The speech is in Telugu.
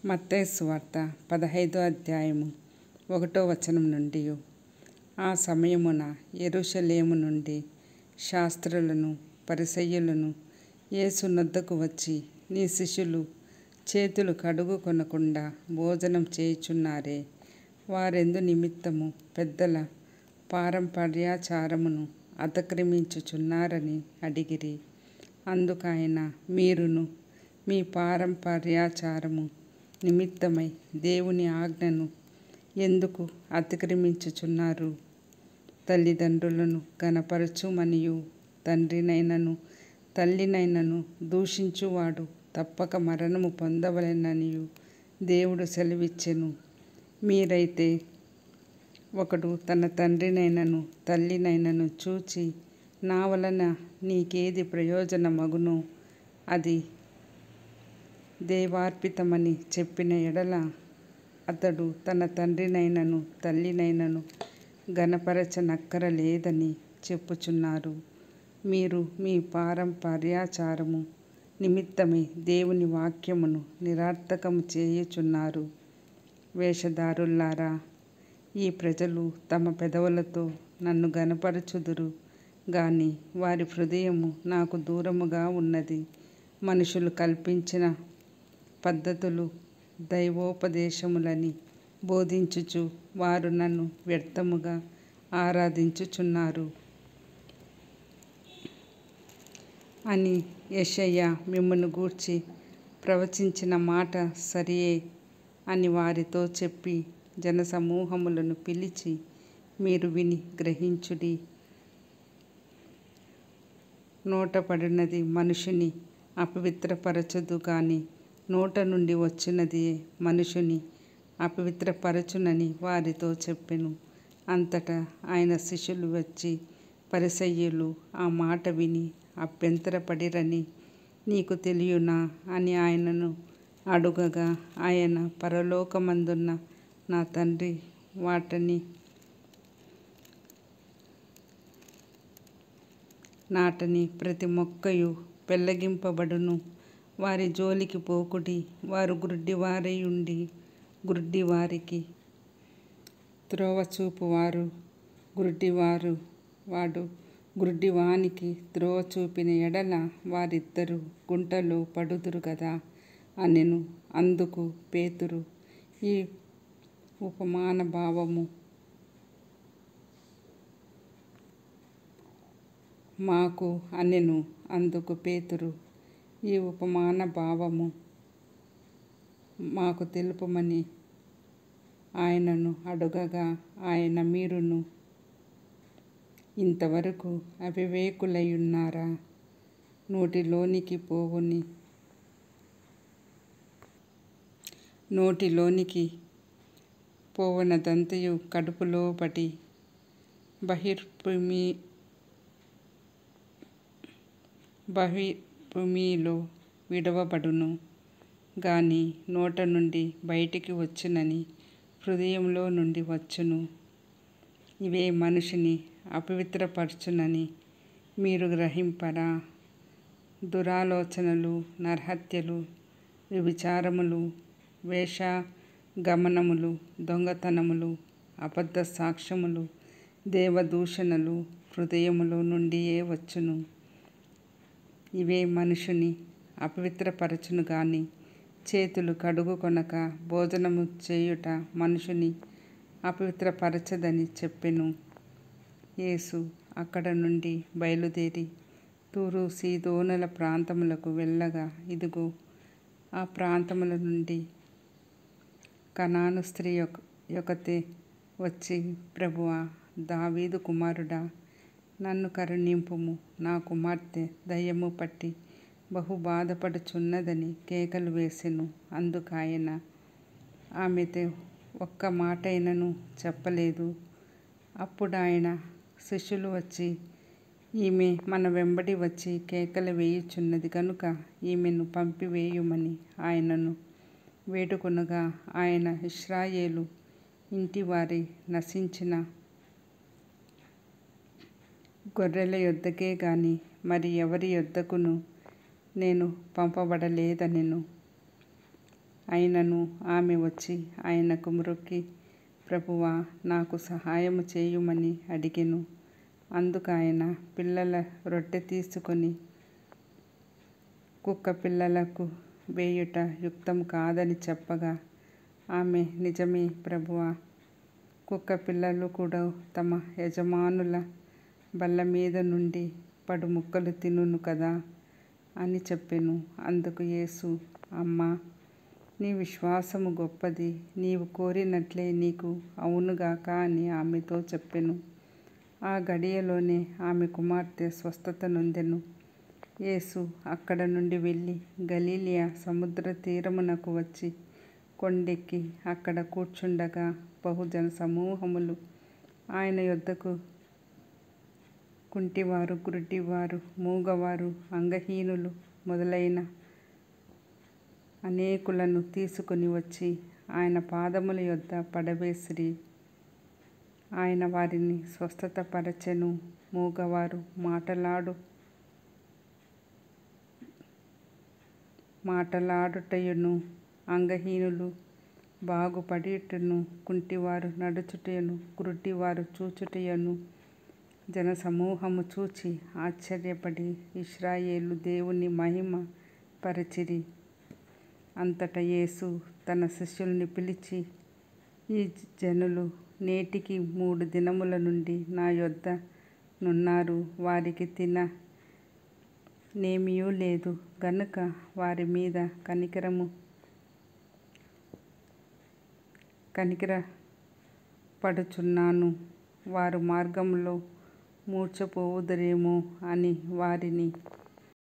మత్తయి సువార్త 15వ అధ్యాయము 1వ వచనం నుండి. ఆ సమయమున యెరూషలేము నుండి శాస్త్రులను పరిసయ్యులను యేసు నొద్దకు వచ్చి, నీ శిష్యులు చేతులు కడుగుకొనకుండా భోజనం చేయుచున్నారే, వారెందు నిమిత్తము పెద్దల పారంపర్యాచారమును అతిక్రమించుచున్నారని అడిగిరి. అందుకాయన, మీరును మీ పారంపర్యాచారము నిమిత్తమై దేవుని ఆజ్ఞను ఎందుకు అతిక్రమించుచున్నారు? తల్లిదండ్రులను ఘనపరచుమనియు తండ్రినైనను తల్లినైనను దూషించువాడు తప్పక మరణము పొందవలెననియు దేవుడు సెలవిచ్చెను. మీరైతే ఒకడు తన తండ్రినైనను తల్లినైనను చూచి, నా వలన నీకేది ప్రయోజనమగునో అది దేవార్పితమని చెప్పిన ఎడల, అతడు తన తండ్రినైనను తల్లినైనను ఘనపరచనక్కరలేదని చెప్పుచున్నారు. మీరు మీ పారంపర్యాచారము నిమిత్తమై దేవుని వాక్యమును నిరర్థకము చేయుచున్నారు. వేషధారులారా, ఈ ప్రజలు తమ పెదవులతో నన్ను ఘనపరచుదురు గాని వారి హృదయము నాకు దూరముగా ఉన్నది. మనుషులు కల్పించిన పద్ధతులు దైవోపదేశములని బోధించుచు వారు నన్ను వ్యర్థముగా ఆరాధించుచున్నారు అని యెషయా మిమ్మును గూర్చి ప్రవచించిన మాట సరియే అని వారితో చెప్పి, జనసమూహములను పిలిచి, మీరు విని గ్రహించుడి. నోటపడినది మనుషుని అపవిత్రపరచదు గాని నోట నుండి వచ్చినది మనుషుని అపవిత్రపరచునని వారితో చెప్పెను. అంతటా ఆయన శిష్యులు వచ్చి, పరిసయ్యులు ఆ మాట విని అభ్యంతరపడిరని నీకు తెలియునా అని ఆయనను అడుగగా, ఆయన, పరలోకమందున్న నా తండ్రి వాటిని నాటని ప్రతి మొక్కయు పెళ్ళగింపబడును. వారి జోలికి పోకుడి. వారు గ్రుడ్డివారయుండి గ్రుడ్డివారికి త్రోవ చూపువారు. వాడు గ్రుడ్డివానికి త్రోవ చూపిన ఎడల వారిద్దరూ గుంటలో పడుదురు గదా అనెను. అందుకు పేతురు, ఈ ఉపమాన భావము మాకు అనెను. అందుకు పేతురు, ఈ ఉపమాన భావము మాకు తెలుపమని ఆయనను అడుగగా, ఆయన, మీరును ఇంతవరకు అవివేకులైయున్నారా? నోటిలోనికి పోవనదంతయు కడుపులో పడి బహిర్భూమిలో విడవబడును గాని నోట నుండి బయటికి వచ్చునని హృదయంలో నుండి వచ్చును. ఇవే మనిషిని అపవిత్రపరచునని మీరు గ్రహింపరా? దురాలోచనలు, నరహత్యలు, వ్యభిచారములు, వేశ్యాగమనములు, దొంగతనములు, అబద్ధ సాక్ష్యములు, దేవదూషణలు హృదయములో నుండియే వచ్చును. ఇవే మనుషుని అపవిత్రపరచును గాని చేతులు కడుగుకొనక భోజనము చేయుట మనుషుని అపవిత్రపరచదని చెప్పెను. యేసు అక్కడ నుండి బయలుదేరి తూరు సీదోనుల ప్రాంతములకు వెళ్ళగా, ఇదిగో, ఆ ప్రాంతముల నుండి కనాను స్త్రీ యొకతే వచ్చి, ప్రభువా, దావీదు కుమారుడా, నన్ను కరుణింపుము, నా కుమార్తె దయ్యము పట్టి బహు బాధపడుచున్నదని కేకలు వేసెను. అందుకాయన ఆమెతో ఒక్క మాటైనను చెప్పలేదు. అప్పుడాయన శిష్యులు వచ్చి, ఈమె మన వెంబడి వచ్చి కేకలు వేయుచున్నది గనుక ఈమెను పంపివేయుమని ఆయనను వేడుకొనగా, ఆయన, ఇశ్రాయేలు ఇంటివారి నశించిన గొర్రెల యొద్దకే గాని మరి ఎవరి యొద్దకును నేను పంపబడలేదనెను. అయినను ఆమె వచ్చి ఆయనకు మ్రొక్కి, ప్రభువా, నాకు సహాయము చేయుమని అడిగెను. అందుకాయన పిల్లల రొట్టె తీసుకొని కుక్క పిల్లలకు వేయుట యుక్తం కాదని చెప్పగా, ఆమె, నిజమే ప్రభువా, కుక్క పిల్లలు కూడా తమ యజమానుల బల్ల మీద నుండి పడు ముక్కలు తినును కదా అని చెప్పెను. అందుకు యేసు, అమ్మా, నీ విశ్వాసము గొప్పది, నీవు కోరినట్లే నీకు అవునుగాక అని ఆమెతో చెప్పెను. ఆ గడియలోనే ఆమె కుమార్తె స్వస్థత నొందెను. యేసు అక్కడ నుండి వెళ్ళి గలిలయ సముద్ర తీరమునకు వచ్చి కొండెక్కి అక్కడ కూర్చుండగా బహుజన సమూహములు ఆయన యొద్దకు కుంటివారు, గుడ్డివారు, మూగవారు, అంగహీనులు మొదలైన అనేకులను తీసుకొని వచ్చి ఆయన పాదముల యొద్ద పడవేసిరి. ఆయన వారిని స్వస్థత పరచెను. మూగవారు మాటలాడుటయును, అంగహీనులు బాగుపడుటను, కుంటివారు నడుచుటయును, గుడ్డివారు చూచుటయును జనసమూహము చూచి ఆశ్చర్యపడి ఇశ్రాయేలు దేవుని మహిమ పరచిరి. అంతటా యేసు తన శిష్యుల్ని పిలిచి, ఈ జనులు నేటికి 3 దినముల నుండి నా యొద్ద నున్నారు, వారికి తిననేమియూ లేదు గనుక వారి మీద కనికరపడుచున్నాను. వారు మార్గములో మూర్ఛపోవుదురేమో అని వారిని